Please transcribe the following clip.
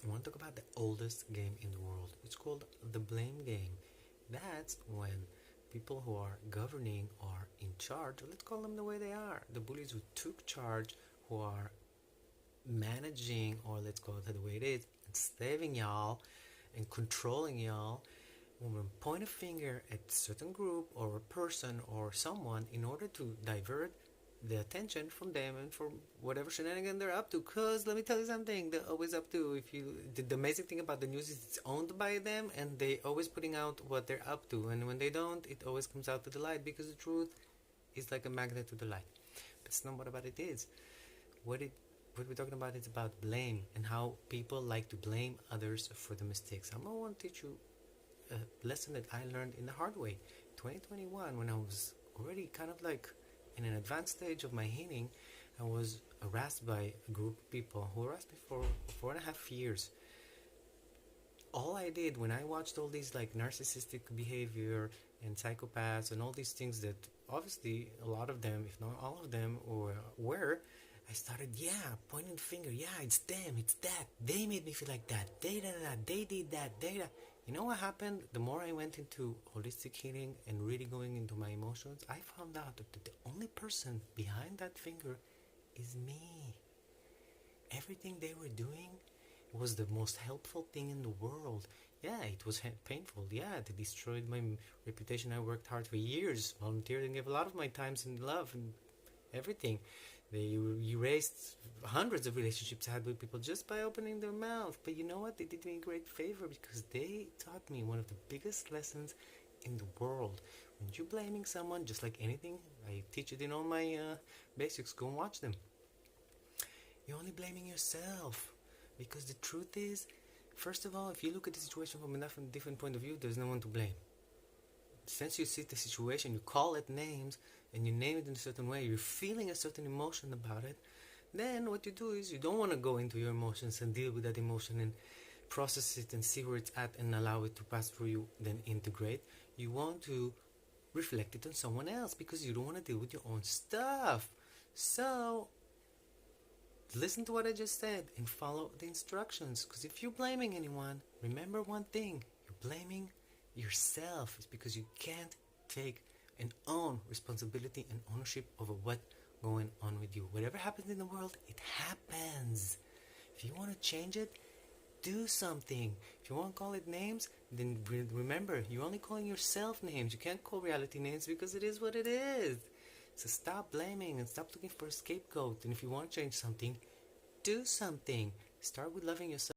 I want to talk about the oldest game in the world. It's called the blame game. That's when people who are governing are in charge, let's call them the way they are. The bullies who took charge, who are managing, or let's call it the way it is, enslaving y'all and controlling y'all, when we point a finger at a certain group or a person or someone in order to divert the attention from them and from whatever shenanigan they're up to. Cause let me tell you something, they're always up to. If you, the amazing thing about the news is it's owned by them, and they always putting out what they're up to. And when they don't, it always comes out to the light because the truth is like a magnet to the light. But it's not what about it is. What it what we're talking about is about blame and how people like to blame others for the mistakes. I'm gonna want to teach you a lesson that I learned in the hard way. 2021, when I was already kind of like in an advanced stage of my healing, I was harassed by a group of people who harassed me for 4.5 years. All I did when I watched all these like narcissistic behavior and psychopaths and all these things that obviously a lot of them, if not all of them, were, I started, pointing the finger, it's them, it's that, they made me feel like that, they did that, they that. You know what happened? The more I went into holistic healing and really going into my emotions, I found out that the only person behind that finger is me. Everything they were doing was the most helpful thing in the world. Yeah, it was painful. Yeah, they destroyed my reputation. I worked hard for years, volunteered, and gave a lot of my time and love and everything. They erased hundreds of relationships I had with people just by opening their mouth. But you know what? They did me a great favor because they taught me one of the biggest lessons in the world. When you're blaming someone, just like anything, I teach it in all my basics. Go and watch them. You're only blaming yourself. Because the truth is, first of all, if you look at the situation from a different point of view, there's no one to blame. Since you see the situation, you call it names, and you name it in a certain way, you're feeling a certain emotion about it, then what you do is you don't want to go into your emotions and deal with that emotion and process it and see where it's at and allow it to pass through you, then integrate. You want to reflect it on someone else because you don't want to deal with your own stuff. So listen to what I just said and follow the instructions, because if you're blaming anyone, remember one thing: you're blaming yourself. It's because you can't take and own responsibility and ownership over what's going on with you. Whatever happens in the world, it happens. If you want to change it, do something. If you want to call it names, then remember, you're only calling yourself names. You can't call reality names because it is what it is. So stop blaming and stop looking for a scapegoat. And if you want to change something, do something. Start with loving yourself.